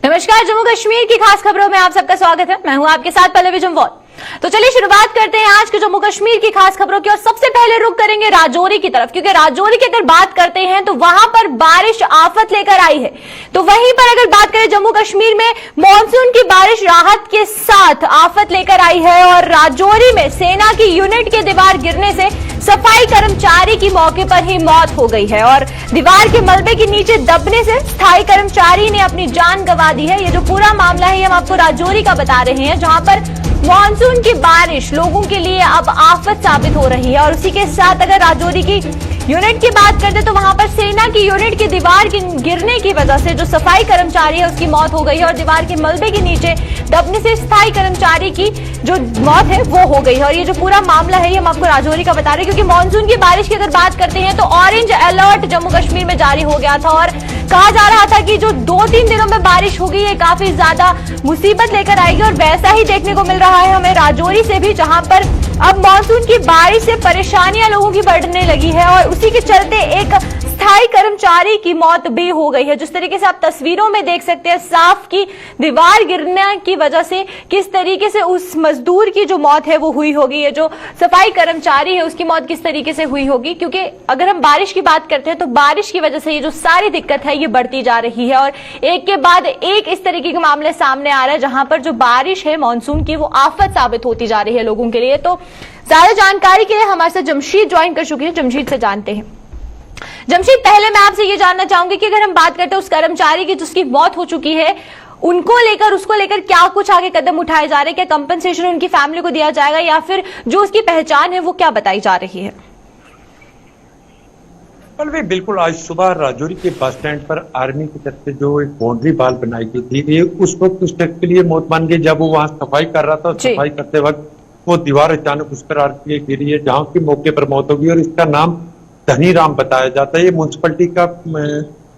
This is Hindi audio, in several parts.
नमस्कार, जम्मू कश्मीर की खास खबरों में आप सबका स्वागत है। मैं हूं आपके साथ पल्लवी जमवाल। तो चलिए शुरुआत करते हैं आज के जम्मू कश्मीर की खास खबरों की और सबसे पहले रुख करेंगे राजौरी की तरफ, क्योंकि राजौरी की अगर बात करते हैं तो वहां पर बारिश आफत लेकर आई है। तो वहीं पर अगर बात करें जम्मू कश्मीर में मानसून की बारिश राहत के साथ आफत लेकर आई है और राजौरी में सेना की यूनिट के दीवार गिरने से सफाई कर्मचारी की मौके पर ही मौत हो गई है और दीवार के मलबे के नीचे दबने से स्थायी कर्मचारी ने अपनी जान गंवा दी है। ये जो पूरा मामला है ये हम आपको राजौरी का बता रहे हैं, जहां पर मानसून की बारिश लोगों के लिए अब आफत साबित हो रही है। और उसी के साथ अगर राजौरी की यूनिट की बात करते तो वहां पर सेना की यूनिट की दीवार गिरने की वजह से जो सफाई कर्मचारी है उसकी मौत हो गई है और दीवार के मलबे के नीचे दबने से स्थायी कर्मचारी की जो मौत है वो हो गई है। और ये जो पूरा मामला है ये हम आपको राजौरी का बता रहे हैं, क्योंकि मानसून की बारिश की अगर बात करते हैं तो ऑरेंज अलर्ट जम्मू कश्मीर में जारी हो गया था और कहा जा रहा था कि जो 2-3 दिनों में बारिश होगी ये काफी ज्यादा मुसीबत लेकर आएगी और वैसा ही देखने को मिल रहा है हमें राजौरी से भी, जहां पर अब मानसून की बारिश से परेशानियां लोगों की बढ़ने लगी है और उसी के चलते एक स्थायी कर्मचारी की मौत भी हो गई है। जिस तरीके से आप तस्वीरों में देख सकते हैं साफ की दीवार गिरने की वजह से किस तरीके से उस मजदूर की जो मौत है वो हुई होगी, ये जो सफाई कर्मचारी है उसकी मौत किस तरीके से हुई होगी। क्योंकि अगर हम बारिश की बात करते हैं तो बारिश की वजह से ये जो सारी दिक्कत है ये बढ़ती जा रही है और एक के बाद एक इस तरीके के मामले सामने आ रहा है, जहां पर जो बारिश है मानसून की वो आफत साबित होती जा रही है लोगों के लिए। तो ज्यादा जानकारी के लिए हमारे साथ जमशीद ज्वाइन कर चुकी है, जमशीद से जानते हैं। जमशीद, पहले मैं आपसे ये जानना चाहूंगी कि अगर हम बात करते हैं उस कर्मचारी की जिसकी मौत हो चुकी है उसको लेकर क्या कुछ आगे कदम उठाए जा रहे हैं, क्या कंपनसेशन उनकी फैमिली को दिया जाएगा या फिर जो उसकी पहचान है वो क्या बताई जा रही है? बिल्कुल, आज सुबह राजौरी के बस स्टैंड पर आर्मी की तरफ से जो एक बाउंड्री वाल बनाई गई थी, ये उस वक्त उस ट्रक के लिए मौत मान गई जब वो वहां सफाई कर रहा था। सफाई करते वक्त वो दीवार अचानक उस पर आके गिरी है, जहां की मौके पर मौत होगी और इसका नाम धनी राम बताया जाता है। ये म्युनिसिपैलिटी का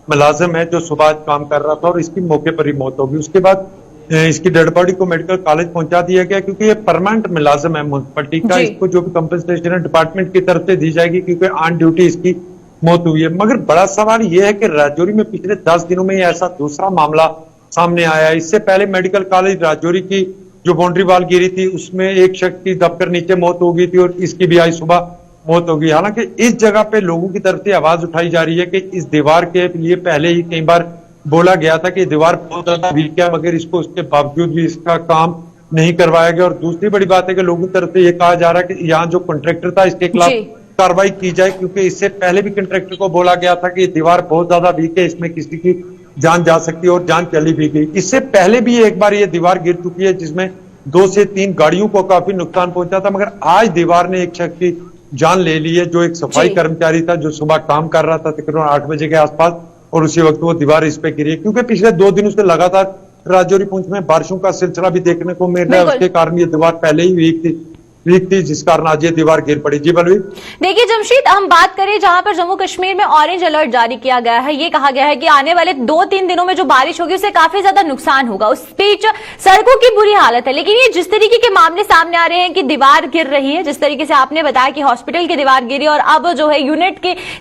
मुलाजिम है जो सुबह काम कर रहा था और इसकी मौके पर ही मौत होगी। उसके बाद इसकी डेड बॉडी को मेडिकल कॉलेज पहुंचा दिया गया, क्योंकि ये परमानेंट मुलाजिम है म्युनिसिपैलिटी का। इसको जो भी कंपनसेशन है डिपार्टमेंट की तरफ से दी जाएगी, क्योंकि ऑन ड्यूटी इसकी मौत हुई है। मगर बड़ा सवाल यह है कि राजौरी में पिछले 10 दिनों में ऐसा दूसरा मामला सामने आया है। इससे पहले मेडिकल कॉलेज राजौरी की जो बाउंड्री वाल गिरी थी उसमें एक शख्स की दबकर नीचे मौत हो गई थी और इसकी भी आज सुबह मौत हो गई। हालांकि इस जगह पे लोगों की तरफ से आवाज उठाई जा रही है कि इस दीवार के लिए पहले ही कई बार बोला गया था कि दीवार बहुत ज्यादा वीक है, मगर इसको उसके बावजूद भी इसका काम नहीं करवाया गया। और दूसरी बड़ी बात है कि लोगों की तरफ से यह कहा जा रहा है कि यहाँ जो कॉन्ट्रैक्टर था इसके खिलाफ कार्रवाई की जाए, क्योंकि इससे पहले भी कॉन्ट्रैक्टर को बोला गया था कि दीवार बहुत ज्यादा वीक है, इसमें किसी की जान जा सकती है और जान चली भी गई। इससे पहले भी एक बार ये दीवार गिर चुकी है जिसमें 2 से 3 गाड़ियों को काफी नुकसान पहुंचा था, मगर आज दीवार ने एक शख्स की जान ले ली है जो एक सफाई कर्मचारी था जो सुबह काम कर रहा था तकरीबन 8 बजे के आसपास, और उसी वक्त वो दीवार इस पे गिरी है। क्योंकि पिछले 2 दिनों से लगातार राजौरी पुंछ में बारिशों का सिलसिला भी देखने को मिल रहा है, उसके कारण ये दीवार पहले ही वीक थी जिस कारण आज ये दीवार गिर पड़ी। जी बलवी, देखिए जमशीद, हम बात करें जहां पर जम्मू कश्मीर में ऑरेंज अलर्ट जारी किया गया है, ये कहा गया है कि आने वाले 2-3 दिनों में जो बारिश होगी उससे काफी ज्यादा नुकसान होगा। उस बीच सड़कों की बुरी हालत है, लेकिन ये जिस तरीके के मामले सामने आ रहे हैं कि दीवार गिर रही है, जिस तरीके से आपने बताया कि हॉस्पिटल की दीवार गिरी और अब जो है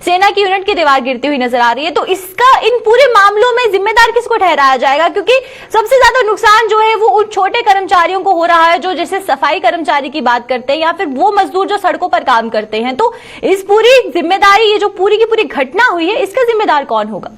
सेना की यूनिट की दीवार गिरती हुई नजर आ रही है, तो इसका इन पूरे मामलों में जिम्मेदार किसको ठहराया जाएगा? क्योंकि सबसे ज्यादा नुकसान जो है वो उन छोटे कर्मचारियों को हो रहा है जो जैसे सफाई कर्मचारी की बात करते हैं या फिर वो मजदूर जो सड़कों पर काम करते हैं। तो इस पूरी जिम्मेदारी, ये जो पूरी की पूरी घटना हुई है, इसका जिम्मेदार कौन होगा?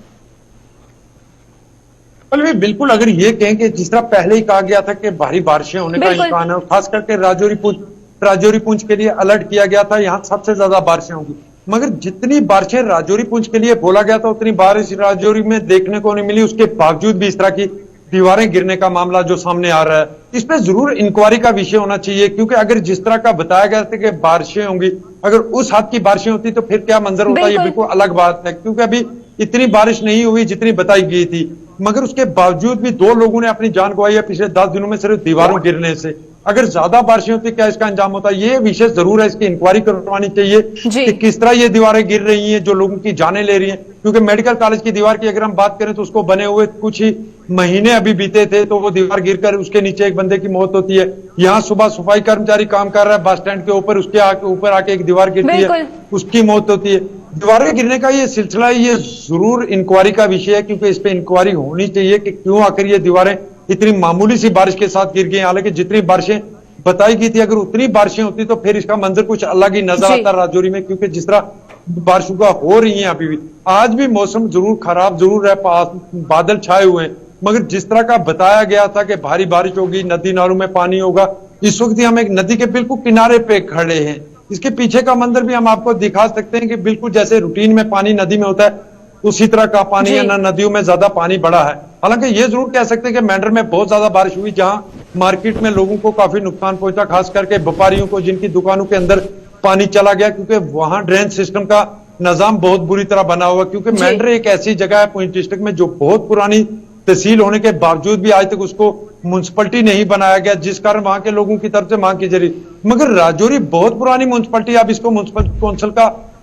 बिल्कुल, अगर ये कहें कि जिस तरह पहले ही कहा गया था कि भारी बारिशें होने का इम्कान है, खास करके राजौरी पुंछ के लिए अलर्ट किया गया था, यहाँ सबसे ज्यादा बारिशें होंगी। मगर जितनी बारिशें राजौरी पुंछ के लिए बोला गया था उतनी बारिश राजौरी में देखने को नहीं मिली। उसके बावजूद भी इस तरह की दीवारें गिरने का मामला जो सामने आ रहा है, इस पे जरूर इंक्वायरी का विषय होना चाहिए। क्योंकि अगर जिस तरह का बताया गया था कि बारिशें होंगी, अगर उस हद की बारिशें होती तो फिर क्या मंजर होता, ये बिल्कुल अलग बात है। क्योंकि अभी इतनी बारिश नहीं हुई जितनी बताई गई थी, मगर उसके बावजूद भी 2 लोगों ने अपनी जान गंवाई है पिछले 10 दिनों में सिर्फ दीवारों गिरने से। अगर ज्यादा बारिशें होती क्या इसका अंजाम होता, ये विषय जरूर है, इसकी इंक्वायरी करवानी चाहिए कि किस तरह ये दीवारें गिर रही हैं जो लोगों की जानें ले रही हैं। क्योंकि मेडिकल कॉलेज की दीवार की अगर हम बात करें तो उसको बने हुए कुछ ही महीने अभी बीते थे, तो वो दीवार गिरकर उसके नीचे एक बंदे की मौत होती है। यहाँ सुबह सफाई कर्मचारी काम कर रहा है बस स्टैंड के ऊपर, उसके ऊपर आके एक दीवार गिरती है, उसकी मौत होती है। दीवारें गिरने का ये सिलसिला, ये जरूर इंक्वायरी का विषय है, क्योंकि इस पे इंक्वायरी होनी चाहिए कि क्यों आखिर ये दीवारें इतनी मामूली सी बारिश के साथ गिर गई। हालांकि जितनी बारिशें बताई गई थी, अगर उतनी बारिशें होती तो फिर इसका मंजर कुछ अलग ही नजर आता राजौरी में, क्योंकि जिस तरह बारिशों का हो रही है अभी भी, आज भी मौसम जरूर खराब जरूर है, बादल छाए हुए हैं, मगर जिस तरह का बताया गया था कि भारी बारिश होगी, नदी नालों में पानी होगा, इस वक्त हम एक नदी के बिल्कुल किनारे पे खड़े हैं। इसके पीछे का मंदिर भी हम आपको दिखा सकते हैं कि बिल्कुल जैसे रूटीन में पानी नदी में होता है उसी तरह का पानी है, ना नदियों में ज्यादा पानी बढ़ा है। हालांकि ये जरूर कह सकते हैं कि मेंढर में बहुत ज्यादा बारिश हुई, जहां मार्केट में लोगों को काफी नुकसान पहुंचा, खास करके व्यापारियों को जिनकी दुकानों के अंदर पानी चला गया, क्योंकि वहां ड्रेन सिस्टम का निजाम बहुत बुरी तरह बना हुआ। क्योंकि मेंढर एक ऐसी जगह है पुंछ डिस्ट्रिक्ट में जो बहुत पुरानी तहसील होने के बावजूद भी आज तक उसको म्युनिसिपलिटी नहीं बनाया गया, जिस कारण वहां के लोगों की तरफ से मांग की जा रही। मगर राजौरी बहुत पुरानी म्युनिसिपलिटी, अब इसको म्युनिसिपल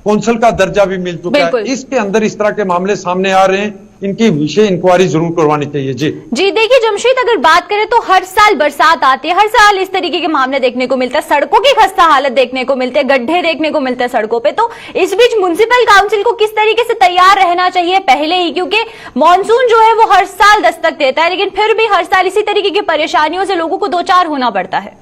कौंसिल का दर्जा भी मिल चुका है। इसके अंदर इस तरह के मामले सामने आ रहे हैं, इनकी विषय इंक्वायरी जरूर करवानी चाहिए। जी देखिए जमशेद, अगर बात करें तो हर साल बरसात आती है, हर साल इस तरीके के मामले देखने को मिलता है, सड़कों की खस्ता हालत देखने को मिलते हैं, गड्ढे देखने को मिलते हैं सड़कों पे। तो इस बीच म्युनिसिपल काउंसिल को किस तरीके से तैयार रहना चाहिए पहले ही, क्योंकि मानसून जो है वो हर साल दस्तक देता है, लेकिन फिर भी हर साल इसी तरीके की परेशानियों से लोगों को दो चार होना पड़ता है।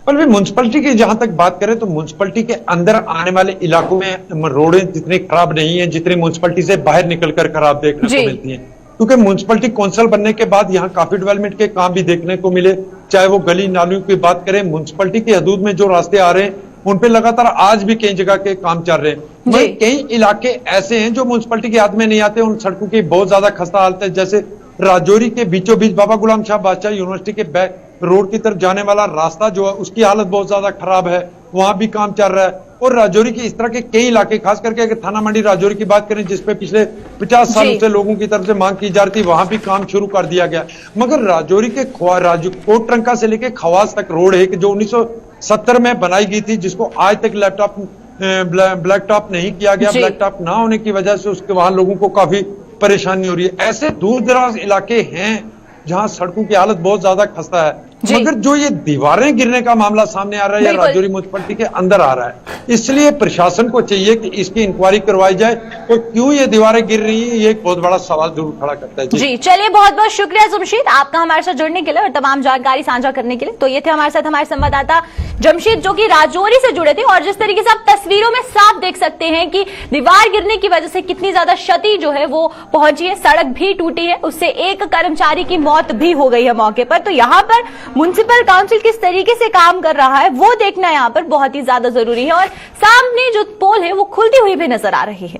पर भी म्युनिसिपलिटी की जहां तक बात करें तो म्युनिसिपलिटी के अंदर आने वाले इलाकों में रोडें जितनी खराब नहीं है जितनी म्युनिसिपलिटी से बाहर निकलकर खराब देखने को मिलती हैं, क्योंकि म्युनिसिपलिटी कौंसिल बनने के बाद यहाँ काफी डेवलपमेंट के काम भी देखने को मिले। चाहे वो गली नालियों की बात करें, म्युनिसिपलिटी की हदूद में जो रास्ते आ रहे हैं उन पे लगातार आज भी कई जगह के काम चल रहे हैं। कई इलाके ऐसे हैं जो म्युनिसिपलिटी के हाथ में नहीं आते, उन सड़कों की बहुत ज्यादा खस्ता हालत है। जैसे राजौरी के बीचों बीच बाबा गुलाम शाह बादशाह यूनिवर्सिटी के बैक रोड की तरफ जाने वाला रास्ता जो है उसकी हालत बहुत ज्यादा खराब है, वहां भी काम चल रहा है। और राजौरी के इस तरह के कई इलाके, खास करके अगर थाना मंडी राजौरी की बात करें जिसपे पिछले 50 सालों से लोगों की तरफ से मांग की जा रही थी, वहां भी काम शुरू कर दिया गया। मगर राजौरी के कोटरंका से लेकर खवास तक रोड है कि जो 1970 में बनाई गई थी, जिसको आज तक ब्लैक टॉप नहीं किया गया। ब्लैक टॉप ना होने की वजह से उसके वहां लोगों को काफी परेशानी हो रही है। ऐसे दूर दराज इलाके हैं जहां सड़कों की हालत बहुत ज्यादा खस्ता है। मगर जो ये दीवारें गिरने का मामला सामने आ रहा है, या राजौरी म्युनिसिपलिटी के अंदर आ रहा है, इसलिए प्रशासन को चाहिए कि इसकी इंक्वायरी करवाई जाए और क्यों ये दीवारें गिर रही हैं, ये एक बहुत बड़ा सवाल जरूर खड़ा करता है। जी चलिए, बहुत बहुत शुक्रिया जमशेद आपका हमारे साथ जुड़ने के लिए और तमाम जानकारी साझा करने के लिए। तो ये थे हमारे साथ हमारे संवाददाता जमशेद, जो कि राजौरी से जुड़े थे। और जिस तरीके से आप तस्वीरों में साफ देख सकते हैं कि दीवार गिरने की वजह से कितनी ज्यादा क्षति जो है वो पहुंची है, सड़क भी टूटी है, उससे एक कर्मचारी की मौत भी हो गई है मौके पर। तो यहाँ पर म्युनिसिपल काउंसिल किस तरीके से काम कर रहा है वो देखना यहाँ पर बहुत ही ज्यादा जरूरी है। और सामने जो पोल है वो खुलती हुई भी नजर आ रही है।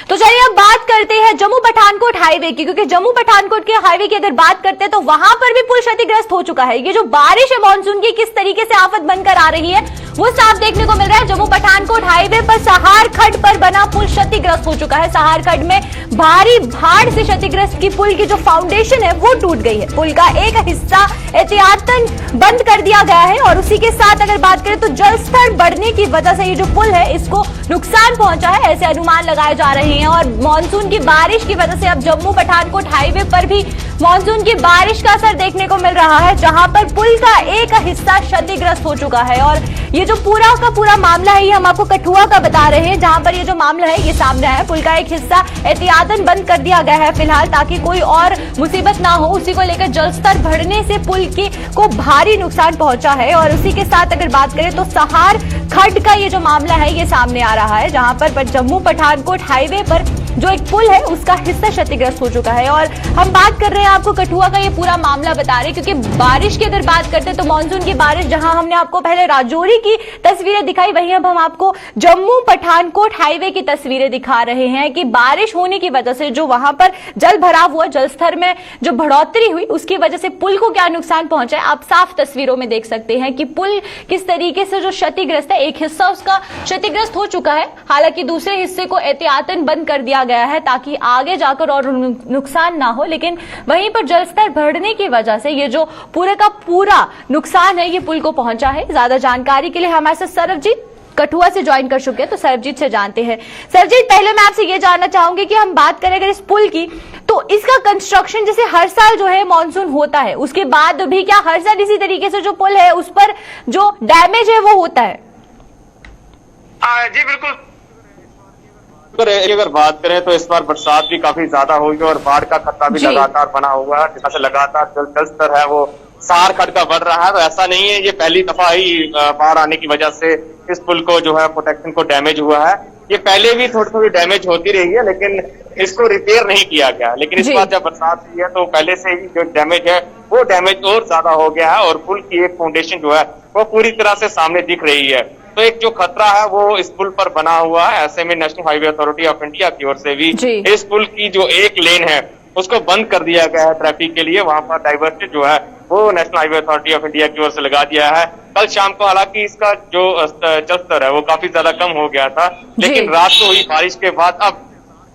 तो चलिए अब बात करते हैं जम्मू पठानकोट हाईवे की, क्योंकि जम्मू पठानकोट के हाईवे की अगर बात करते हैं तो वहां पर भी पुल क्षतिग्रस्त हो चुका है। ये जो बारिश है मानसून की किस तरीके से आफत बनकर आ रही है वो साफ देखने को मिल रहा है। जम्मू पठानकोट हाईवे पर सहार खड्ड पर बना पुल क्षतिग्रस्त हो चुका है। सहार खड्ड में भारी बाढ़ से क्षतिग्रस्त की पुल की जो फाउंडेशन है वो टूट गई है। पुल का एक हिस्सा एहतियातन बंद कर दिया गया है और उसी के साथ अगर बात करें तो जल स्तर बढ़ने की वजह से ये जो पुल है इसको नुकसान पहुंचा है, ऐसे अनुमान लगाए जा रहे हैं। और मानसून की बारिश की वजह से अब जम्मू पठानकोट हाईवे पर भी मानसून की बारिश का असर देखने को मिल रहा है, जहां पर पुल का एक हिस्सा क्षतिग्रस्त हो चुका है। और ये जो पूरा का पूरा मामला है ये हम आपको कठुआ का बता रहे हैं, जहां पर ये जो मामला है ये सामने आया है। पुल का एक हिस्सा एहतियातन बंद कर दिया गया है फिलहाल, ताकि कोई और मुसीबत ना हो। उसी को लेकर जलस्तर बढ़ने से पुल को भारी नुकसान पहुंचा है। और उसी के साथ अगर बात करें तो सहार खड्ड का ये जो मामला है ये सामने आ रहा है, जहां पर जम्मू पठानकोट हाईवे पर जो एक पुल है उसका हिस्सा क्षतिग्रस्त हो चुका है। और हम बात कर रहे हैं आपको कठुआ का ये पूरा मामला बता रहे हैं, क्योंकि बारिश की अगर बात करते हैं तो मानसून की बारिश, जहां हमने आपको पहले राजौरी की तस्वीरें दिखाई, वहीं अब हम आपको जम्मू पठानकोट हाईवे की तस्वीरें दिखा रहे हैं कि बारिश होने की वजह से जो वहां पर जल भराव हुआ, जल स्तर में जो बढ़ोतरी हुई, उसकी वजह से पुल को क्या नुकसान पहुंचा है आप साफ तस्वीरों में देख सकते हैं कि पुल किस तरीके से जो क्षतिग्रस्त है, एक हिस्सा उसका क्षतिग्रस्त हो चुका है। हालांकि दूसरे हिस्से को एहतियातन बंद कर दिया गया है ताकि आगे जाकर और नुकसान ना हो, लेकिन वहीं पर जलस्तर बढ़ने की वजह से ये जो पूरे का पूरा नुकसान है ये पुल को पहुंचा है। ज्यादा जानकारी के लिए हमारे साथ सरबजीत कठुआ से ज्वाइन कर चुके हैं, तो सरबजीत से जानते हैं। सरबजीत, पहले मैं आपसे ये जानना चाहूंगी कि हम बात करें अगर इस पुल की, तो इसका कंस्ट्रक्शन जैसे हर साल जो है मानसून होता है, उसके बाद भी क्या हर साल इसी तरीके से जो पुल है उस पर जो डैमेज है वो होता है? जी बिल्कुल। अगर बात करें तो इस बार बरसात भी काफी ज्यादा हुई है और बाढ़ का खतरा भी लगातार बना हुआ है, जिससे लगातार जल स्तर है वो सार खड़ का बढ़ रहा है। तो ऐसा नहीं है ये पहली दफा ही बाढ़ आने की वजह से इस पुल को जो है प्रोटेक्शन को डैमेज हुआ है। ये पहले भी थोड़ी थोड़ी डैमेज होती रही है, लेकिन इसको रिपेयर नहीं किया गया। लेकिन इस बार जब बरसात हुई है तो पहले से ही जो डैमेज है वो डैमेज और ज्यादा हो गया है और पुल की एक फाउंडेशन जो है वो पूरी तरह से सामने दिख रही है। तो एक जो खतरा है वो इस पुल पर बना हुआ है। ऐसे में national highway authority of India की ओर से भी इस पुल की जो एक लेन है उसको बंद कर दिया गया है ट्रैफिक के लिए। वहां पर डाइवर्जन जो है वो national highway authority of India की ओर से लगा दिया है। कल शाम को हालांकि इसका जो जल स्तर है वो काफी ज्यादा कम हो गया था, लेकिन रात को हुई बारिश के बाद अब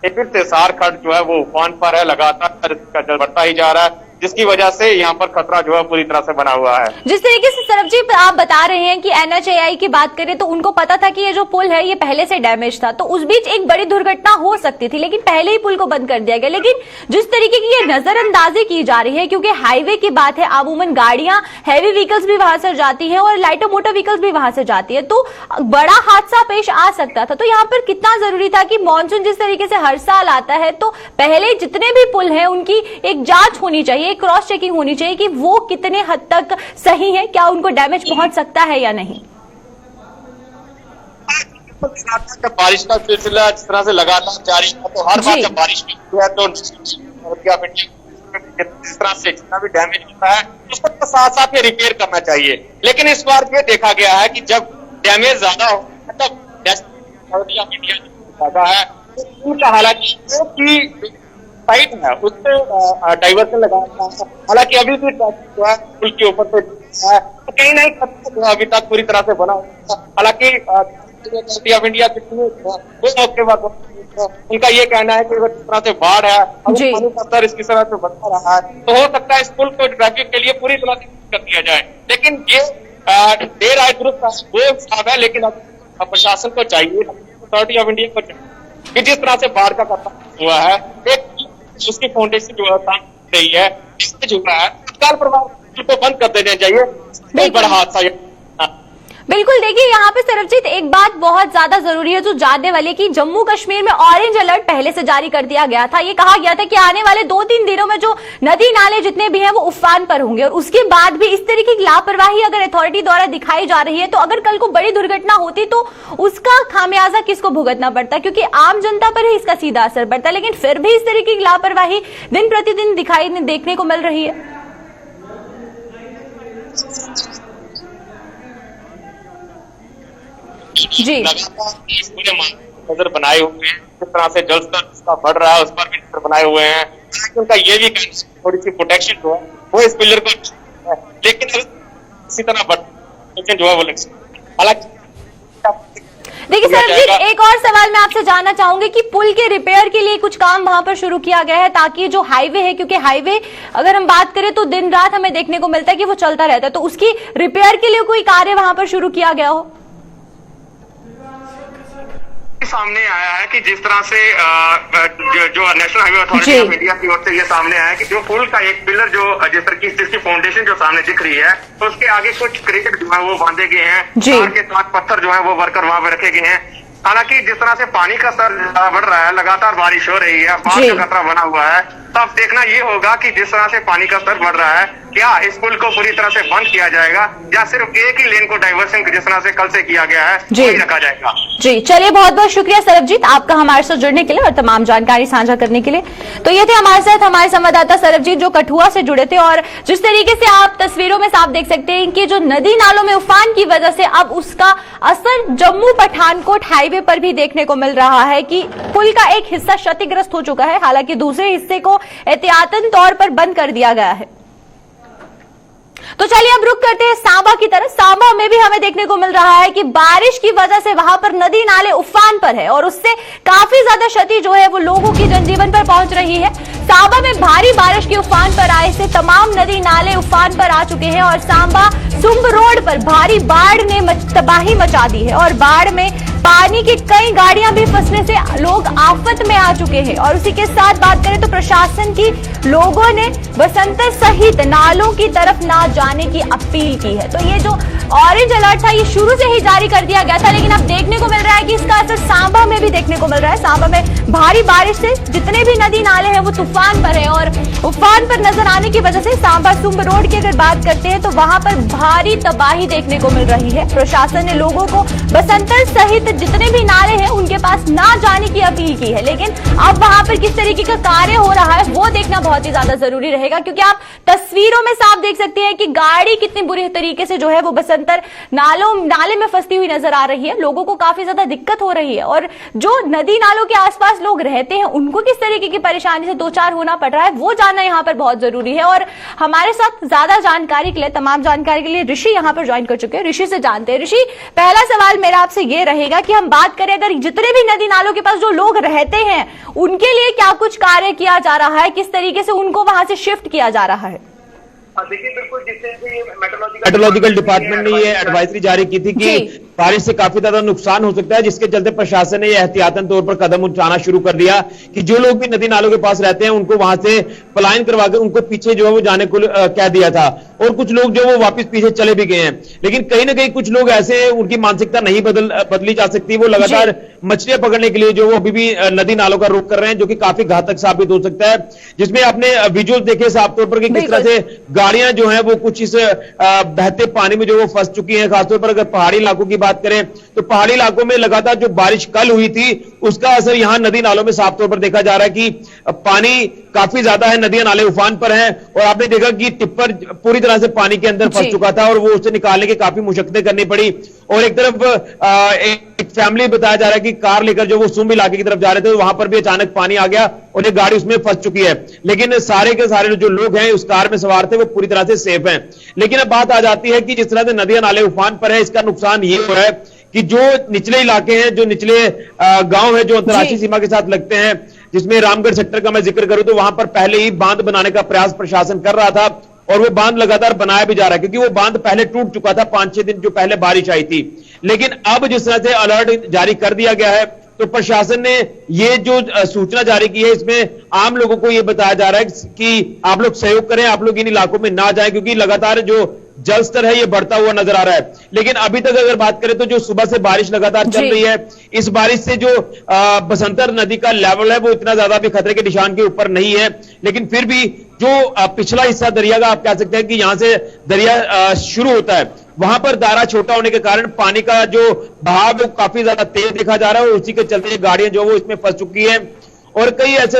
फिर से सार खड्ड जो है वो उफान पर है, लगातार इसका जल बढ़ता ही जा रहा है, जिसकी वजह से यहाँ पर खतरा जो है पूरी तरह से बना हुआ है। जिस तरीके से सरबजीत आप बता रहे हैं कि NHAI की बात करें तो उनको पता था कि ये जो पुल है ये पहले से डैमेज था, तो उस बीच एक बड़ी दुर्घटना हो सकती थी, लेकिन पहले ही पुल को बंद कर दिया गया। लेकिन जिस तरीके की ये नजरअंदाजी की जा रही है, क्योंकि हाईवे की बात है, अमूमन गाड़ियां, हैवी व्हीकल्स भी वहां से जाती है और लाइटर मोटर व्हीकल्स भी वहां से जाती है, तो बड़ा हादसा पेश आ सकता था। तो यहाँ पर कितना जरूरी था कि मानसून जिस तरीके से हर साल आता है तो पहले जितने भी पुल है उनकी एक जांच होनी चाहिए, एक क्रॉस चेकिंग होनी चाहिए कि वो कितने हद तक सही है, क्या उनको डैमेज पहुंच सकता है या नहीं। बारिश का सिलसिला जिस तरह से लगातार जारी है, तो हर बार जब बारिश होती है तो जिस तरह से जितना भी डैमेज होता है उसको साथ साथ में रिपेयर करना चाहिए। लेकिन इस बार ये देखा गया है कि जब डैमेज ज्यादा हो तब अथॉरिटी ऑफ इंडिया ज्यादा है, तो हालांकि साइड है उससे डाइवर्सन लगा। हालांकि अभी भी जो है पुल के ऊपर तो कहीं ना कहीं अभी तक पूरी तरह से बना हुआ। हालांकि अथॉरिटी ऑफ इंडिया वो मौके पर उनका ये कहना है कि अगर जिस तरह से बाढ़ है पानी का स्तर इसकी तरह से बढ़ता रहा है तो हो सकता है इस पुल को ट्रैफिक के लिए पूरी तरह से कर दिया जाए। लेकिन ये देर आए दुरुस्त वो साफ है, लेकिन प्रशासन को चाहिए, अथॉरिटी ऑफ इंडिया को चाहिए कि जिस तरह से बाढ़ का खतरा हुआ है एक उसकी फाउंडेशन जो है काम कर रही है, इससे जुड़ा है, तत्काल प्रभाव को बंद कर देना चाहिए। बहुत बड़ा हादसा बिल्कुल। देखिए यहाँ पे सरबजीत एक बात बहुत ज्यादा जरूरी है जो जानने वाले की, जम्मू कश्मीर में ऑरेंज अलर्ट पहले से जारी कर दिया गया था। ये कहा गया था कि आने वाले 2-3 दिनों में जो नदी नाले जितने भी हैं वो उफान पर होंगे, और उसके बाद भी इस तरीके की लापरवाही अगर अथॉरिटी द्वारा दिखाई जा रही है तो अगर कल को बड़ी दुर्घटना होती तो उसका खामियाजा किसको भुगतना पड़ता, क्योंकि आम जनता पर ही इसका सीधा असर पड़ता है। लेकिन फिर भी इस तरीके की लापरवाही दिन प्रतिदिन देखने को मिल रही है। जी पूरे नजर बनाए हुए हैं, जिस तरह से जल स्तर उसका बढ़ रहा है उस पर भी नजर बनाए हुए हैं। उनका ये भी थोड़ी सी प्रोटेक्शन जो है वो इस पिलर को, लेकिन इसी तरह जो है वो हालांकि देखिए सरबजीत, एक और सवाल मैं आपसे जानना चाहूंगी कि पुल के रिपेयर के लिए कुछ काम वहां पर शुरू किया गया है ताकि जो हाईवे है, क्योंकि हाईवे अगर हम बात करें तो दिन रात हमें देखने को मिलता है कि वो चलता रहता है, तो उसकी रिपेयर के लिए कोई कार्य वहां पर शुरू किया गया हो? सामने आया है कि जिस तरह से जो national highway authority of India की ओर से ये सामने आया है कि जो पुल का एक पिलर जो जिसकी फाउंडेशन जो सामने दिख रही है तो उसके आगे कुछ क्रिकेट जो है वो बांधे गए हैं, तार के साथ पत्थर जो है वो वर्कर वहां पर रखे गए हैं। हालांकि जिस तरह से पानी का स्तर बढ़ रहा है, लगातार बारिश हो रही है, बाढ़ का खतरा बना हुआ है, तब देखना ये होगा कि जिस तरह से पानी का स्तर बढ़ रहा है क्या इस पुल को पूरी तरह से बंद किया जाएगा या सिर्फ एक ही लेन को डाइवर्सन जिस तरह से कल से किया गया है वही रखा जाएगा। जी चलिए, बहुत बहुत शुक्रिया सरबजीत आपका हमारे साथ जुड़ने के लिए और तमाम जानकारी साझा करने के लिए। तो ये थे हमारे साथ हमारे संवाददाता सरबजीत जो कठुआ से जुड़े थे, और जिस तरीके से आप तस्वीरों में साफ देख सकते हैं कि जो नदी नालों में उफान की वजह से अब उसका असर जम्मू पठानकोट हाईवे पर भी देखने को मिल रहा है कि पुल का एक हिस्सा क्षतिग्रस्त हो चुका है, हालांकि दूसरे हिस्से को एहतियातन तौर पर बंद कर दिया गया है। तो चलिए अब रुक करते हैं सांबा की तरफ। सांबा में भी हमें देखने को मिल रहा है कि बारिश की वजह से वहां पर नदी नाले उफान पर है और उससे काफी ज्यादा क्षति जो है वो लोगों की जनजीवन पर पहुंच रही है। सांबा में भारी बारिश के उफान पर आए से तमाम नदी नाले उफान पर आ चुके हैं और सांबा सुंब रोड पर भारी बाढ़ ने तबाही मचा दी है और बाढ़ में पानी की कई गाड़ियां भी फंसने से लोग आफत में आ चुके हैं। और उसी के साथ बात करें तो प्रशासन की लोगों ने बसंतर सहित नालों की तरफ ना जाने की अपील की है। तो ये जो ऑरेंज अलर्ट था ये शुरू से ही जारी कर दिया गया था, लेकिन अब देखने को मिल रहा है कि इसका असर सांबा में भी देखने को मिल रहा है। सांबा में भारी बारिश से जितने भी नदी नाले हैं वो तूफान पर है और उफान पर नजर आने की वजह से सांबा सुंब रोड की अगर बात करते हैं तो वहां पर भारी तबाही देखने को मिल रही है। प्रशासन ने लोगों को बसंतर सहित जितने भी नाले हैं उनके पास ना जाने की अपील की है, लेकिन अब वहां पर किस तरीके का कार्य हो रहा है वो देखना बहुत ही ज्यादा जरूरी रहेगा, क्योंकि आप तस्वीरों में साफ देख सकते हैं कि गाड़ी कितनी बुरी तरीके से जो है वो बसंतर नाले में फंसती हुई नजर आ रही है। लोगों को काफी ज्यादा दिक्कत हो रही है और जो नदी नालों के आसपास लोग रहते हैं उनको किस तरीके की परेशानी से दो चार होना पड़ रहा है वो जानना यहाँ पर बहुत जरूरी है। और हमारे साथ ज्यादा जानकारी के लिए, तमाम जानकारी के लिए ऋषि यहाँ पर ज्वाइन कर चुके हैं। ऋषि से जानते हैं। ऋषि, पहला सवाल मेरा आपसे ये रहेगा कि हम बात करें अगर जितने भी नदी नालों के पास जो लोग रहते हैं उनके लिए क्या कुछ कार्य किया जा रहा है, किस तरीके से उनको वहां से शिफ्ट किया जा रहा है? देखिए, बिल्कुल जिससे मेट्रोलॉजिकल डिपार्टमेंट ने ये एडवाइजरी जारी की थी कि बारिश से काफी ज्यादा नुकसान हो सकता है, जिसके चलते प्रशासन ने यह एहतियातन तौर पर कदम उठाना शुरू कर दिया कि जो लोग भी नदी नालों के पास रहते हैं उनको वहां से पलायन करवा के उनको पीछे जो है वो जाने को कह दिया था और कुछ लोग जो वो वापस पीछे चले भी गए हैं। लेकिन कहीं ना कहीं कुछ लोग ऐसे हैं उनकी मानसिकता नहीं बदली जा सकती। वो लगातार मछलियां पकड़ने के लिए जो वो अभी भी नदी नालों का रुख कर रहे हैं, जो कि काफी घातक साबित हो सकता है। जिसमें आपने विजुअल देखे साफ तौर पर कि किस तरह से गाड़ियां जो है वो कुछ इस बहते पानी में जो वो फंस चुकी हैं। खासतौर पर अगर पहाड़ी इलाकों की बात करें तो पहाड़ी इलाकों में लगातार जो बारिश कल हुई थी उसका असर यहां नदी नालों में साफ तौर पर देखा जा रहा है कि पानी काफी ज्यादा है, नदियां नाले उफान पर हैं और आपने देखा कि टिप्पर पूरी तरह से पानी के अंदर फंस चुका था और वो उसे निकालने की काफी मुशक्कतें करनी पड़ी। और एक तरफ एक फैमिली बताया जा रहा है कि कार लेकर जो वो सुंब इलाके की तरफ जा रहे थे, वहां पर भी अचानक पानी आ गया और एक गाड़ी उसमें फंस चुकी है। लेकिन सारे के सारे जो लोग हैं उस कार में सवार थे वो पूरी तरह से सेफ हैं। लेकिन अब बात आ जाती है कि जिस तरह से नदियां नाले उफान पर है, इसका नुकसान ये हो रहा है कि जो निचले इलाके हैं, जो निचले गांव है जो अंतर्राष्ट्रीय सीमा के साथ लगते हैं, जिसमें रामगढ़ सेक्टर का मैं जिक्र करूं तो वहां पर पहले ही बांध बनाने का प्रयास प्रशासन कर रहा था और वो बांध लगातार बनाया भी जा रहा है, क्योंकि वो बांध पहले टूट चुका था 5-6 दिन जो पहले बारिश आई थी। लेकिन अब जिस तरह से अलर्ट जारी कर दिया गया है तो प्रशासन ने ये जो सूचना जारी की है इसमें आम लोगों को ये बताया जा रहा है कि आप लोग सहयोग करें, आप लोग इन इलाकों में ना जाएं, क्योंकि लगातार जो जल स्तर है ये बढ़ता हुआ नजर आ रहा है। लेकिन अभी तक अगर बात करें तो जो सुबह से बारिश लगातार चल रही है, इस बारिश से जो बसंतर नदी का लेवल है वो इतना ज्यादा भी खतरे के निशान के ऊपर नहीं है। लेकिन फिर भी जो पिछला हिस्सा दरिया का आप कह सकते हैं कि यहां से दरिया शुरू होता है, वहां पर दायरा छोटा होने के कारण पानी का जो बहाव वो काफी ज्यादा तेज देखा जा रहा है और उसी के चलते गाड़ियां जो वो इसमें फंस चुकी है। और कई ऐसे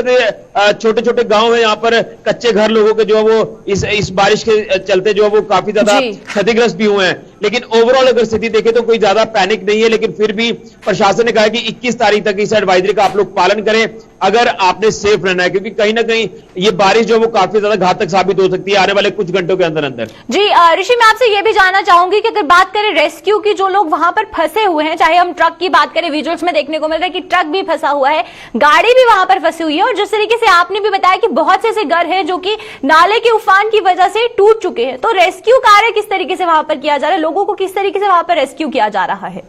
छोटे छोटे गांव हैं, यहाँ पर कच्चे घर लोगों के जो है वो इस बारिश के चलते जो है वो काफी ज्यादा क्षतिग्रस्त भी हुए हैं। लेकिन ओवरऑल अगर स्थिति देखें तो कोई ज्यादा पैनिक नहीं है। लेकिन फिर भी प्रशासन ने कहा है कि 21 तारीख तक इस एडवाइजरी का आप लोग पालन करें अगर आपने सेफ रहना है, क्योंकि कहीं ना कहीं ये बारिश जो है वो काफी ज्यादा घातक साबित हो सकती है आने वाले कुछ घंटों के अंदर अंदर। जी ऋषि, मैं आपसे ये भी जानना चाहूंगी कि अगर बात करें रेस्क्यू की, जो लोग वहां पर फंसे हुए हैं, चाहे हम ट्रक की बात करें, विजुअल्स में देखने को मिल रहा है कि ट्रक भी फंसा हुआ है, गाड़ी भी वहां पर फंसी हुई है और जिस तरीके से आपने भी बताया कि बहुत से ऐसे घर हैं जो कि नाले के उफान की वजह से टूट चुके हैं, तो रेस्क्यू कार्य किस तरीके से वहां पर किया जा रहा है, लोगों को किस तरीके से वहां पर रेस्क्यू किया जा रहा है?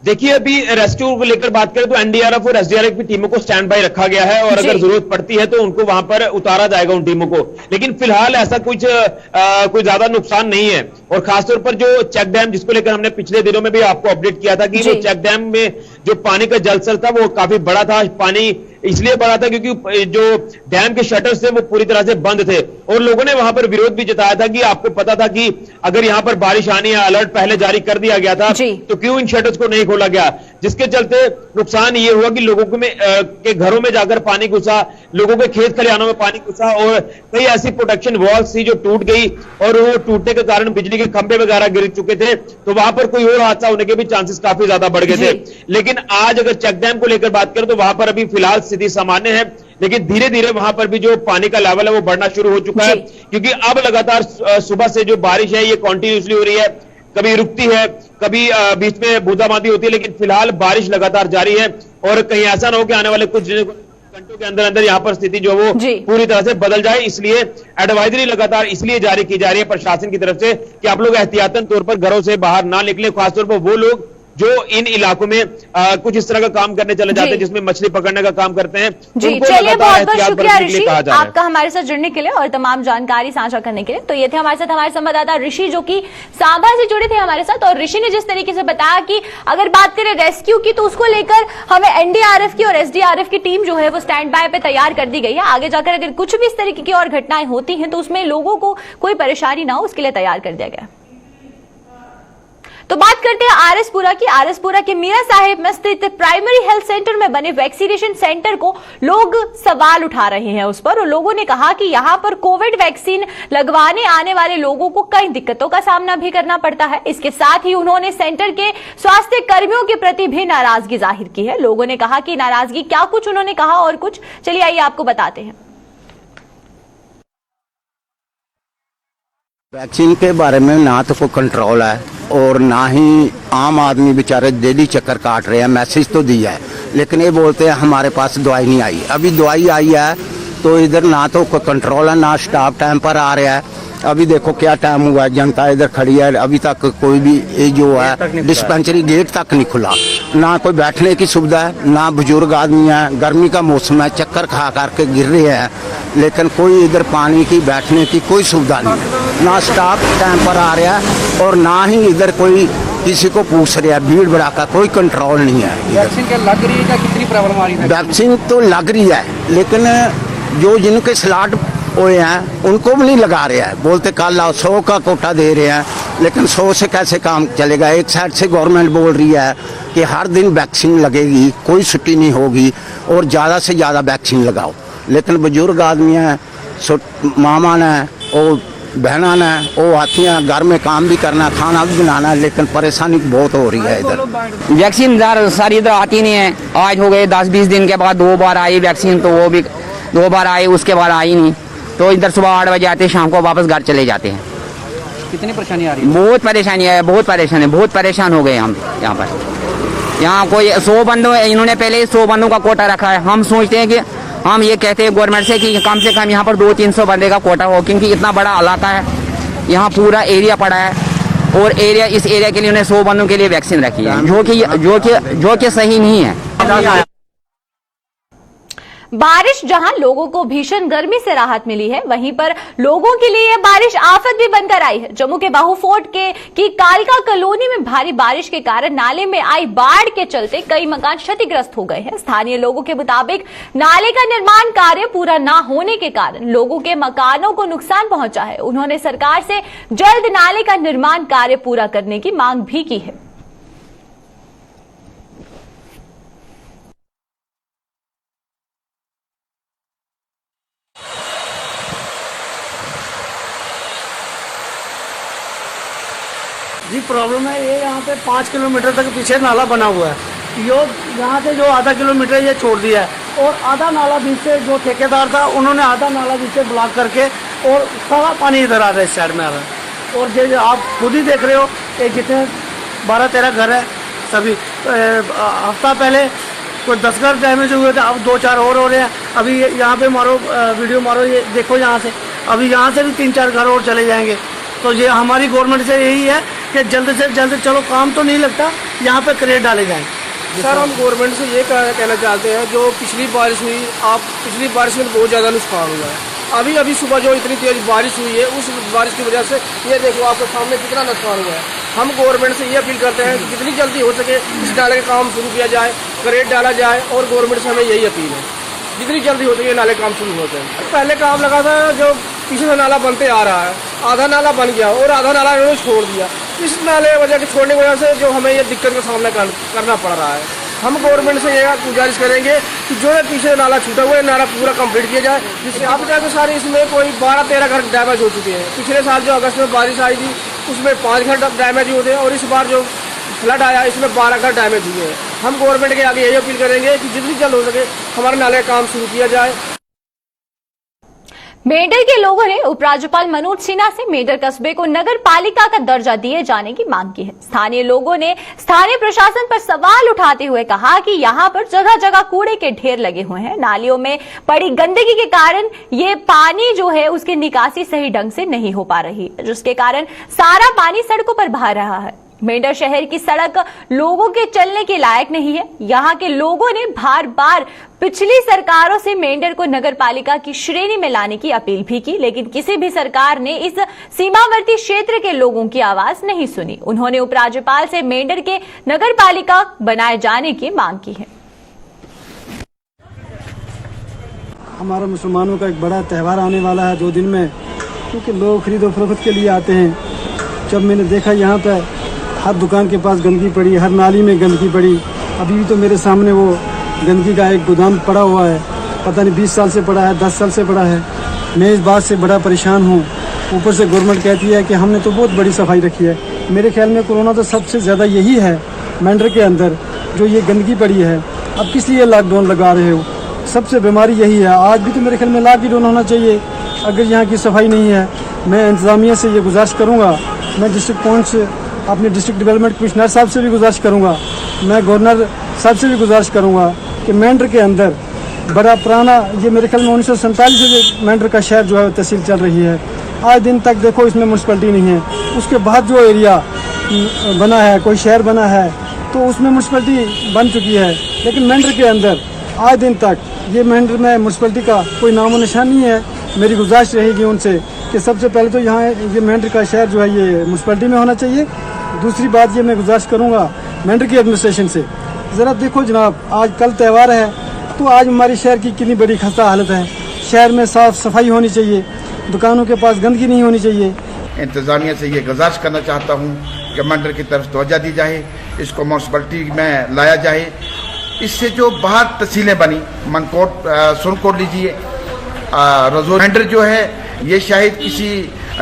देखिए, अभी रेस्क्यू को लेकर बात करें तो एनडीआरएफ और एसडीआरएफ की टीमों को स्टैंड बाय रखा गया है और अगर जरूरत पड़ती है तो उनको वहां पर उतारा जाएगा उन टीमों को। लेकिन फिलहाल ऐसा कोई ज्यादा नुकसान नहीं है। और खासतौर पर जो चेक डैम जिसको लेकर हमने पिछले दिनों में भी आपको अपडेट किया था कि वो चेक डैम में जो पानी का जलस्तर था वो काफी बड़ा था। पानी इसलिए बड़ा था क्योंकि जो डैम के शटर्स थे वो पूरी तरह से बंद थे और लोगों ने वहां पर विरोध भी जताया था कि आपको पता था कि अगर यहां पर बारिश आनी है, अलर्ट पहले जारी कर दिया गया था, तो क्यों इन शटर्स को नहीं खोला गया। जिसके चलते नुकसान ये हुआ कि लोगों के घरों में जाकर पानी घुसा, लोगों के खेत खलिहानों में पानी घुसा और कई ऐसी प्रोटेक्शन वॉल्स थी जो टूट गई और वो टूटने के कारण बिजली के खंभे वगैरह गिर चुके थे, तो वहां पर कोई और हादसा होने के भी चांसेस काफी ज्यादा बढ़ गए थे। लेकिन आज अगर चेक डैम को लेकर बात करें तो वहां पर अभी फिलहाल स्थिति सामान्य है, लेकिन धीरे धीरे वहां पर भी जो पानी का लेवल है वो बढ़ना शुरू हो चुका है, क्योंकि अब लगातार सुबह से जो बारिश है ये कॉन्टिन्यूसली हो रही है, कभी रुकती है, कभी बीच में बूंदाबांदी होती है, लेकिन फिलहाल बारिश लगातार जारी है और कहीं ऐसा ना हो कि आने वाले कुछ दिनों घंटों के अंदर अंदर यहाँ पर स्थिति जो वो पूरी तरह से बदल जाए, इसलिए एडवाइजरी लगातार इसलिए जारी की जा रही है प्रशासन की तरफ से कि आप लोग एहतियातन तौर पर घरों से बाहर ना निकलें, खासतौर पर वो लोग जो इन इलाकों में कुछ इस तरह का काम करने चले जाते हैं जिसमें मछली पकड़ने का काम करते हैं। जी चलिए, बहुत बहुत शुक्रिया ऋषि आपका हमारे साथ जुड़ने के लिए और तमाम जानकारी साझा करने के लिए। तो ये थे हमारे साथ हमारे संवाददाता ऋषि जो कि सांबा से जुड़े थे हमारे साथ, और ऋषि ने जिस तरीके से बताया कि अगर बात करें रेस्क्यू की तो उसको लेकर हमें एनडीआरएफ की और एसडीआरएफ की टीम जो है वो स्टैंड बाय पे तैयार कर दी गई है। आगे जाकर अगर कुछ भी इस तरीके की और घटनाएं होती हैं तो उसमें लोगों को कोई परेशानी ना हो उसके लिए तैयार कर दिया गया। तो बात करते हैं आरएसपुरा की। आरएसपुरा के मीरा साहिब में स्थित प्राइमरी हेल्थ सेंटर में बने वैक्सीनेशन सेंटर को लोग सवाल उठा रहे हैं उस पर, और लोगों ने कहा कि यहां पर कोविड वैक्सीन लगवाने आने वाले लोगों को कई दिक्कतों का सामना भी करना पड़ता है। इसके साथ ही उन्होंने सेंटर के स्वास्थ्य कर्मियों के प्रति भी नाराजगी जाहिर की है। लोगों ने कहा कि नाराजगी क्या कुछ उन्होंने कहा और कुछ, चलिए आइए आपको बताते हैं। वैक्सीन के बारे में ना तो कोई कंट्रोल है और ना ही आम आदमी बेचारे डेली चक्कर काट रहे हैं। मैसेज तो दिया है लेकिन ये बोलते हैं हमारे पास दवाई नहीं आई। अभी दवाई आई है तो इधर ना तो कोई कंट्रोल है ना स्टाफ टाइम पर आ रहा है। अभी देखो क्या टाइम हुआ है, जनता इधर खड़ी है, अभी तक कोई भी जो है डिस्पेंसरी गेट तक नहीं खुला। ना कोई बैठने की सुविधा है, ना बुजुर्ग आदमी है, गर्मी का मौसम है, चक्कर खा करके गिर रहे हैं, लेकिन कोई इधर पानी की बैठने की कोई सुविधा नहीं है। ना स्टाफ टाइम पर आ रहा है और ना ही इधर कोई किसी को पूछ रहा है। भीड़ भड़ाका कोई कंट्रोल नहीं है। वैक्सीन क्या लग रही है क्या, कितनी प्रॉब्लम आ रही है? वैक्सीन तो लग रही है लेकिन जो जिनके स्लॉट हुए हैं उनको भी नहीं लगा रहे हैं। बोलते कल आओ, 100 का कोटा दे रहे हैं, लेकिन 100 से कैसे काम चलेगा। एक साइड से गवर्नमेंट बोल रही है कि हर दिन वैक्सीन लगेगी, कोई छुट्टी नहीं होगी और ज़्यादा से ज़्यादा वैक्सीन लगाओ, लेकिन बुजुर्ग आदमी हैं, मामा ने और बहना ने वो आती हैं, घर में काम भी करना, खाना भी बनाना, लेकिन परेशानी बहुत हो रही है इधर। वैक्सीन सारी इधर आती नहीं है। आज हो गए 10-20 दिन के बाद 2 बार आई वैक्सीन, तो वो भी 2 बार आई, उसके बाद आई नहीं। तो इधर सुबह 8 बजे आते हैं, शाम को वापस घर चले जाते हैं। कितनी परेशानी आ रही है? बहुत परेशानी है, बहुत परेशान है, बहुत परेशान हो गए हम यहाँ पर। यहाँ कोई 100 बंदों, इन्होंने पहले 100 बंदों का कोटा रखा है। हम सोचते हैं कि हम ये कहते हैं गवर्नमेंट से कि कम से कम यहाँ पर 200-300 बंदे का कोटा हो, क्योंकि इतना बड़ा इलाका है, यहाँ पूरा एरिया पड़ा है और इस एरिया के लिए उन्हें 100 बंदों के लिए वैक्सीन रखी है, जो कि सही नहीं है। बारिश जहां लोगों को भीषण गर्मी से राहत मिली है, वहीं पर लोगों के लिए यह बारिश आफत भी बनकर आई है। जम्मू के बाहू फोर्ट की कालका कॉलोनी में भारी बारिश के कारण नाले में आई बाढ़ के चलते कई मकान क्षतिग्रस्त हो गए हैं। स्थानीय लोगों के मुताबिक नाले का निर्माण कार्य पूरा न होने के कारण लोगों के मकानों को नुकसान पहुंचा है। उन्होंने सरकार से जल्द नाले का निर्माण कार्य पूरा करने की मांग भी की है। जी प्रॉब्लम है ये, यहाँ पे 5 किलोमीटर तक पीछे नाला बना हुआ है। यो यहाँ से जो आधा किलोमीटर ये छोड़ दिया है और आधा नाला बीच से जो ठेकेदार था उन्होंने आधा नाला बीच से ब्लॉक करके और सारा पानी इधर आ रहा है, इस साइड में आ रहा है। और जो आप खुद ही देख रहे हो कि जितने 12-13 घर है, सभी हफ्ता पहले कोई 10 घर डैमेज हुए थे, अब 2-4 और हो रहे हैं। अभी यहाँ पे मारो वीडियो मारो, ये देखो यहाँ से, अभी यहाँ से भी 3-4 घर और चले जाएंगे। तो ये हमारी गवर्नमेंट से यही है कि जल्द से जल्द, चलो काम तो नहीं लगता, यहाँ पे क्रेट डाले जाएं। सर हम गवर्नमेंट से ये कहना चाहते हैं, जो पिछली बारिश हुई, पिछली बारिश में बहुत ज़्यादा नुकसान हुआ है। अभी सुबह जो इतनी तेज बारिश हुई है, उस बारिश की वजह से ये देखो आपके सामने कितना नुकसान हुआ है। हम गवर्नमेंट से ये अपील करते हैं कि जितनी जल्दी हो सके इस नाले का काम शुरू किया जाए, क्रेट डाला जाए, और गवर्नमेंट से हमें यही अपील है जितनी जल्दी हो सके नाले काम शुरू होते हैं। पहले काम लगा था, जो पीछे से नाला बनते आ रहा है, आधा नाला बन गया और आधा नाला इन्होंने छोड़ दिया। इस नाले वजह के छोड़ने की वजह से जो हमें ये दिक्कत का सामना करना पड़ रहा है। हम गवर्नमेंट से ये गुजारिश करेंगे कि जो है पीछे नाला छूटा हुआ है, नाला पूरा कंप्लीट किया जाए, जिससे अब जाकर सारे इसमें कोई 12-13 घर डैमेज हो चुके हैं। पिछले साल जो अगस्त में बारिश आई थी उसमें 5 घर डैमेज हुए थे और इस बार जो फ्लड आया इसमें 12 घर डैमेज हुए हैं। हम गवर्नमेंट के आगे यही अपील करेंगे कि जितनी जल्द हो सके हमारे नाले का काम शुरू किया जाए। मेंढर के लोगों ने उपराज्यपाल मनोज सिन्हा से मेंढर कस्बे को नगर पालिका का दर्जा दिए जाने की मांग की है। स्थानीय लोगों ने स्थानीय प्रशासन पर सवाल उठाते हुए कहा कि यहां पर जगह जगह कूड़े के ढेर लगे हुए हैं। नालियों में पड़ी गंदगी के कारण ये पानी जो है उसकी निकासी सही ढंग से नहीं हो पा रही है, जिसके कारण सारा पानी सड़कों पर बह रहा है। मेंढर शहर की सड़क लोगों के चलने के लायक नहीं है। यहाँ के लोगों ने बार बार पिछली सरकारों से मेंढर को नगर पालिका की श्रेणी में लाने की अपील भी की, लेकिन किसी भी सरकार ने इस सीमावर्ती क्षेत्र के लोगों की आवाज नहीं सुनी। उन्होंने उपराज्यपाल से मेंढर के नगर पालिका बनाए जाने की मांग की है। हमारा मुसलमानों का एक बड़ा त्यौहार आने वाला है 2 दिन में, क्योंकि लोग खरीदो फरोख्त के लिए आते हैं। जब मैंने देखा यहाँ पे हर दुकान के पास गंदगी पड़ी, हर नाली में गंदगी पड़ी। अभी भी तो मेरे सामने वो गंदगी का एक गोदाम पड़ा हुआ है, पता नहीं 20 साल से पड़ा है, 10 साल से पड़ा है। मैं इस बात से बड़ा परेशान हूँ। ऊपर से गवर्नमेंट कहती है कि हमने तो बहुत बड़ी सफाई रखी है। मेरे ख्याल में कोरोना तो सबसे ज़्यादा यही है मेंढर के अंदर, जो ये गंदगी पड़ी है। अब किस लिए लॉकडाउन लगा रहे हो? सबसे बीमारी यही है। आज भी तो मेरे ख्याल में लॉकडाउन होना चाहिए अगर यहाँ की सफाई नहीं है। मैं इंतज़ामिया से ये गुजारिश करूँगा, मैं डिस्ट्रिक्ट पहुँच अपने डिस्ट्रिक्ट डेवलपमेंट कमिश्नर साहब से भी गुजारिश करूंगा, मैं गवर्नर साहब से भी गुजारिश करूंगा कि मेंढर के अंदर बड़ा पुराना, ये मेरे ख्याल में 1947 से मेंढर का शहर जो है तहसील चल रही है। आज दिन तक देखो इसमें म्यूनसिपलिटी नहीं है। उसके बाद जो एरिया बना है, कोई शहर बना है, तो उसमें म्यूनसिपलिटी बन चुकी है। लेकिन मेंढर के अंदर आज दिन तक ये मेंढर में म्यूनसिपलिटी का कोई नामो निशान नहीं है। मेरी गुजारिश रहेगी उनसे कि सबसे पहले तो यहाँ ये मेंढर का शहर जो है ये म्यूनसिपलिटी में होना चाहिए। दूसरी बात ये मैं गुजारिश करूँगा मेंढर की एडमिनिस्ट्रेशन से, ज़रा देखो जनाब, आज कल त्यौहार है तो आज हमारे शहर की कितनी बड़ी खस्ता हालत है। शहर में साफ सफाई होनी चाहिए, दुकानों के पास गंदगी नहीं होनी चाहिए। इंतज़ामिया से ये गुजारिश करना चाहता हूँ कि मेंढर की तरफ तवज्जो दी जाए, इसको म्यूनसिपलिटी में लाया जाए। इससे जो बाहर तहसीलें बनी, मनकोट, सुरकोट लीजिए, रजौरी, मेंढर जो है ये शायद किसी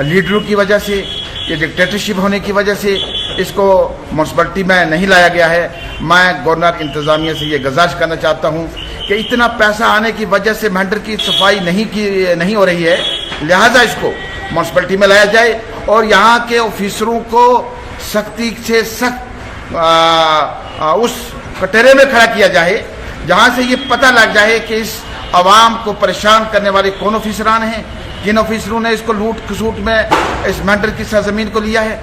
लीडरों की वजह से, ये डिक्टेटरशिप होने की वजह से इसको म्यूनसिपलिटी में नहीं लाया गया है। मैं गवर्नर इंतज़ामिया से ये गुजारिश करना चाहता हूँ कि इतना पैसा आने की वजह से मेंढर की सफाई नहीं हो रही है, लिहाजा इसको म्यूनसिपलिटी में लाया जाए और यहाँ के ऑफिसरों को सख्ती से सख्त उस कटहरे में खड़ा किया जाए जहाँ से ये पता लग जाए कि इस आवाम को परेशान करने वाले कौन ऑफिसरान हैं, किन ऑफिसरों ने इसको लूट खसूट में इस मेंढर की सरजमीन को लिया है।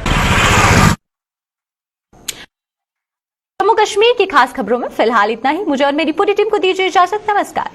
जम्मू कश्मीर की खास खबरों में फिलहाल इतना ही। मुझे और मेरी पूरी टीम को दीजिए इजाजत। नमस्कार।